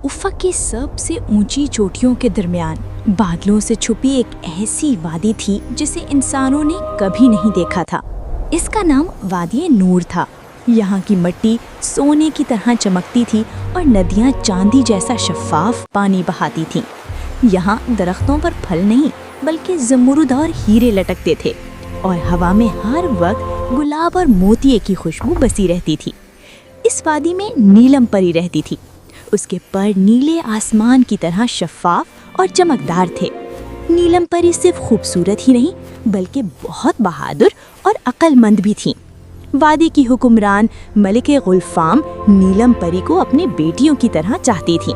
افق کی سب سے اونچی چوٹیوں کے درمیان بادلوں سے چھپی ایک ایسی وادی تھی جسے انسانوں نے کبھی نہیں دیکھا تھا۔ اس کا نام وادی نور تھا۔ یہاں کی مٹی سونے کی طرح چمکتی تھی اور ندیاں چاندی جیسا شفاف پانی بہاتی تھیں۔ یہاں درختوں پر پھل نہیں بلکہ زمرد اور ہیرے لٹکتے تھے، اور ہوا میں ہر وقت گلاب اور موتیے کی خوشبو بسی رہتی تھی۔ اس وادی میں نیلم پری رہتی تھی۔ اس کے پر نیلے آسمان کی طرح شفاف اور چمکدار تھے۔ نیلم پری صرف خوبصورت ہی نہیں بلکہ بہت بہادر اور عقل مند بھی تھیں۔ وادی کی حکمران ملک غلفام نیلم پری کو اپنی بیٹیوں کی طرح چاہتی تھیں۔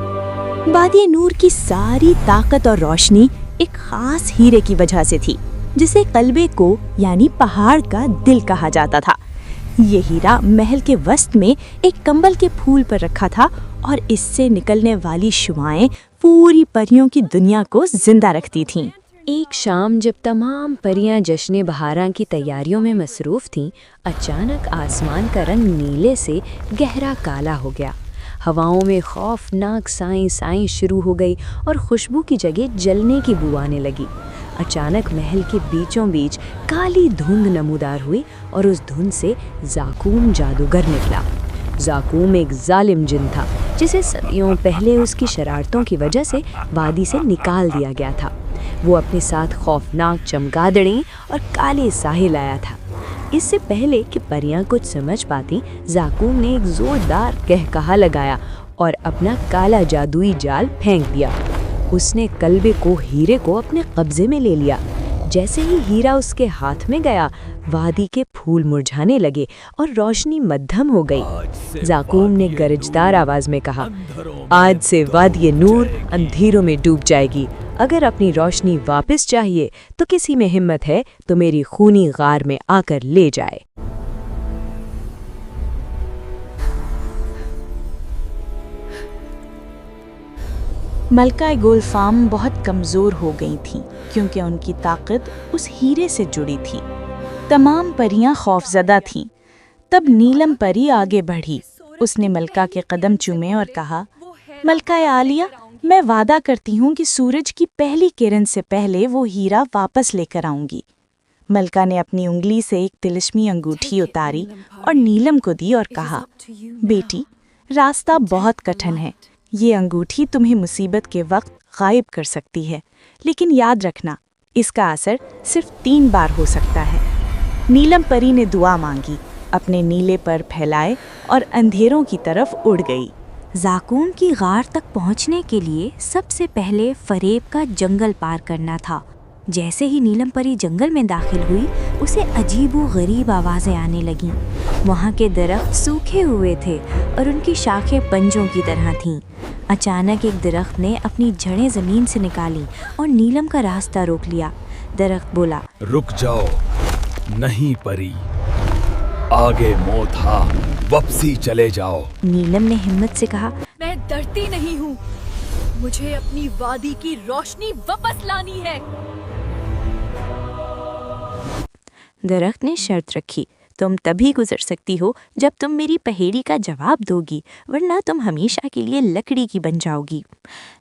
وادی نور کی ساری طاقت اور روشنی ایک خاص ہیرے کی وجہ سے تھی، جسے قلبے کو یعنی پہاڑ کا دل کہا جاتا تھا۔ یہ ہیرا محل کے وسط میں ایک کمبل کے پھول پر رکھا تھا، اور اس سے نکلنے والی شعاعیں پوری پریوں کی دنیا کو زندہ رکھتی تھیں۔ ایک شام جب تمام پریاں جشن بہاراں کی تیاریوں میں مصروف تھیں، اچانک آسمان کا رنگ نیلے سے گہرا کالا ہو گیا۔ ہواؤں میں خوفناک سائیں سائیں شروع ہو گئی اور خوشبو کی جگہ جلنے کی بو آنے لگی۔ اچانک محل کے بیچوں بیچ کالی دھند نمودار ہوئی، اور اس دھند سے زاقوم جادوگر نکلا۔ زاقوم ایک ظالم جن تھا جسے صدیوں پہلے اس کی شرارتوں کی وجہ سے وادی سے نکال دیا گیا تھا۔ وہ اپنے ساتھ خوفناک چمگادڑیں اور کالے ساہے لایا تھا۔ اس سے پہلے کہ پریاں کچھ سمجھ پاتی، زاقوم نے ایک زوردار قہقہا لگایا اور اپنا کالا جادوئی جال پھینک دیا۔ اس نے کلبے کو ہیرے کو اپنے قبضے میں لے لیا۔ جیسے ہی ہیرا اس کے ہاتھ میں گیا، وادی کے پھول مرجھانے لگے اور روشنی مدھم ہو گئی۔ زاقوم نے گرجدار آواز میں کہا، آج سے وادی نور اندھیروں میں ڈوب جائے گی۔ اگر اپنی روشنی واپس چاہیے تو کسی میں ہمت ہے تو میری خونی غار میں آ کر لے جائے۔ ملکہ گلفام بہت کمزور ہو گئی تھیں کیونکہ ان کی طاقت اس ہیرے سے جڑی تھی۔ تمام پریاں خوفزدہ تھیں۔ تب نیلم پری آگے بڑھی۔ اس نے ملکہ کے قدم چومے اور کہا، ملکہ عالیہ، میں وعدہ کرتی ہوں کہ سورج کی پہلی کرن سے پہلے وہ ہیرا واپس لے کر آؤں گی۔ ملکہ نے اپنی انگلی سے ایک تلسمی انگوٹھی اتاری اور نیلم کو دی اور کہا، بیٹی، راستہ بہت کٹھن ہے۔ یہ انگوٹھی تمہیں مصیبت کے وقت غائب کر سکتی ہے، لیکن یاد رکھنا اس کا اثر صرف 3 بار ہو سکتا ہے۔ نیلم پری نے دعا مانگی، اپنے نیلے پر پھیلائے اور اندھیروں کی طرف اڑ گئی۔ زاقوم کی غار تک پہنچنے کے لیے سب سے پہلے فریب کا جنگل پار کرنا تھا۔ جیسے ہی نیلم پری جنگل میں داخل ہوئی، اسے عجیب و غریب آوازیں آنے لگیں۔ وہاں کے درخت سوکھے ہوئے تھے اور ان کی شاخیں پنجوں کی طرح تھیں۔ اچانک ایک درخت نے اپنی جڑیں زمین سے نکالی اور نیلم کا راستہ روک لیا۔ درخت بولا، رک جاؤ، نہیں پری، آگے موت ہاں، واپسی چلے جاؤ۔ نیلم نے ہمت سے کہا، میں ڈرتی نہیں ہوں، مجھے اپنی وادی کی روشنی واپس لانی ہے۔ درخت نے شرط رکھی، تم تبھی گزر سکتی ہو جب تم میری پہیڑی کا جواب دو گی، ورنہ تم ہمیشہ کے لیے لکڑی کی بن جاؤ گی۔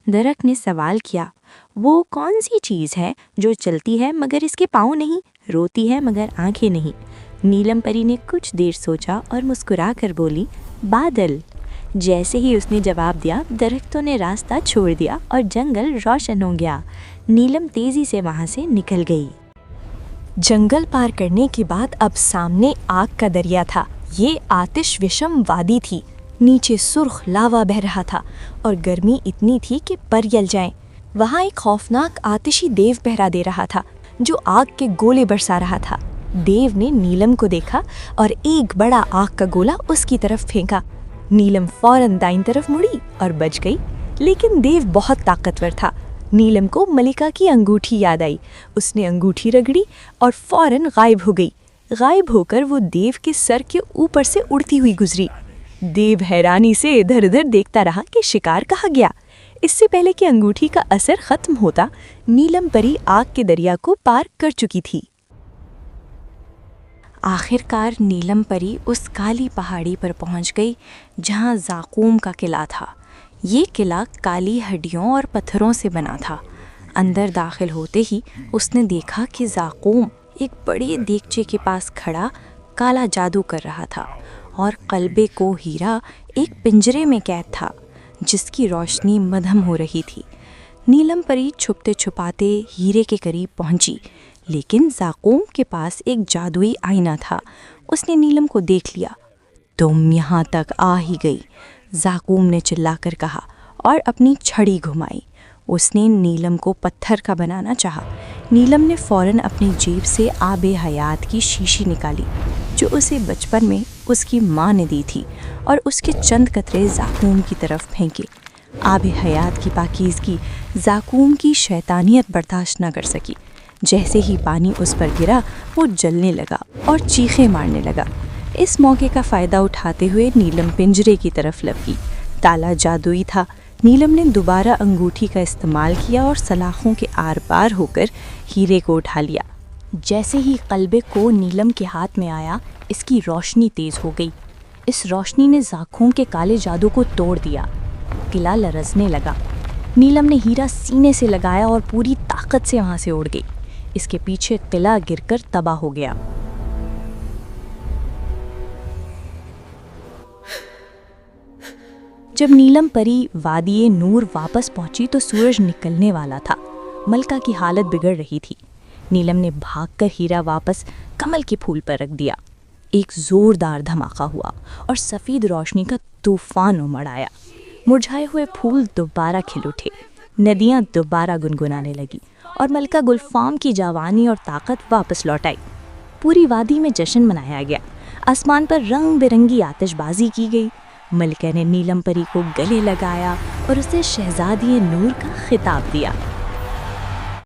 درخت نے سوال کیا، وہ کون سی چیز ہے جو چلتی ہے مگر اس کے پاؤں نہیں، روتی ہے مگر آنکھیں نہیں؟ نیلم پری نے کچھ دیر سوچا اور مسکرا کر بولی، بادل۔ جیسے ہی اس نے جواب دیا، درختوں نے راستہ چھوڑ دیا اور جنگل روشن ہو گیا۔ نیلم تیزی سے وہاں سے نکل گئی۔ جنگل پار کرنے کے بعد اب سامنے آگ کا دریا تھا۔ یہ آتش وشم وادی تھی۔ نیچے سرخ لاوا بہہ رہا تھا اور گرمی اتنی تھی کہ پر جل جائیں۔ وہاں ایک خوفناک آتشی دیو پہرا دے رہا تھا جو آگ کے گولے برسا رہا تھا۔ دیو نے نیلم کو دیکھا اور ایک بڑا آگ کا گولا اس کی طرف پھینکا۔ نیلم فوراً دائیں طرف مڑی اور بچ گئی، لیکن دیو بہت طاقتور تھا۔ نیلم کو ملکہ کی انگوٹھی یاد آئی۔ اس نے انگوٹھی رگڑی اور فوراً غائب ہو گئی۔ غائب ہو کر وہ دیو کے سر کے اوپر سے اڑتی ہوئی گزری۔ دیو حیرانی سے ادھر ادھر دیکھتا رہا کہ شکار کہاں گیا۔ اس سے پہلے کہ انگوٹھی کا اثر ختم ہوتا، نیلم پری آگ کے دریا کو پار کر چکی تھی۔ آخر کار نیلم پری اس کالی پہاڑی پر پہنچ گئی جہاں زاقوم کا قلعہ تھا۔ یہ قلعہ کالی ہڈیوں اور پتھروں سے بنا تھا۔ اندر داخل ہوتے ہی اس نے دیکھا کہ زاقوم ایک بڑے دیگچے کے پاس کھڑا کالا جادو کر رہا تھا، اور قلبے کو ہیرا ایک پنجرے میں قید تھا جس کی روشنی مدھم ہو رہی تھی۔ نیلم پری چھپتے چھپاتے ہیرے کے قریب پہنچی، لیکن زاقوم کے پاس ایک جادوئی آئینہ تھا۔ اس نے نیلم کو دیکھ لیا۔ تم یہاں تک آ ہی گئی، زاقوم نے چلا کر کہا اور اپنی چھڑی گھمائی۔ اس نے نیلم کو پتھر کا بنانا چاہا۔ نیلم نے فوراً اپنی جیب سے آب حیات کی شیشی نکالی جو اسے بچپن میں اس کی ماں نے دی تھی، اور اس کے چند قطرے زاقوم کی طرف پھینکے۔ آب حیات کی پاکیزگی زاقوم کی شیطانیت برداشت نہ کر سکی۔ جیسے ہی پانی اس پر گرا وہ جلنے لگا اور چیخیں مارنے لگا۔ اس موقع کا فائدہ اٹھاتے ہوئے نیلم پنجرے کی طرف لپکی۔ تالا جادوئی تھا۔ نیلم نے دوبارہ انگوٹھی کا استعمال کیا اور سلاخوں کے آر پار ہو کر ہیرے کو اٹھا لیا۔ جیسے ہی قلبے کو نیلم کے ہاتھ میں آیا، اس کی روشنی تیز ہو گئی۔ اس روشنی نے زاقوم کے کالے جادو کو توڑ دیا۔ قلعہ لرزنے لگا۔ نیلم نے ہیرا سینے سے لگایا اور پوری طاقت سے وہاں سے اڑ گئی۔ اس کے پیچھے قلعہ گر کر تباہ ہو گیا۔ جب نیلم پری وادی نور واپس پہنچی تو سورج نکلنے والا تھا۔ ملکہ کی حالت بگڑ رہی تھی۔ نیلم نے بھاگ کر ہیرا واپس کمل کے پھول پر رکھ دیا۔ ایک زوردار دھماکہ ہوا اور سفید روشنی کا طوفان امڑ آیا۔ مرجھائے ہوئے پھول دوبارہ کھل اٹھے، ندیاں دوبارہ گنگنانے لگی، اور ملکہ گلفام کی جوانی اور طاقت واپس لوٹ آئی۔ پوری وادی میں جشن منایا گیا۔ آسمان پر رنگ برنگی آتش بازی کی گئی۔ ملکہ نے نیلم پری کو گلے لگایا اور اسے شہزادی نور کا خطاب دیا۔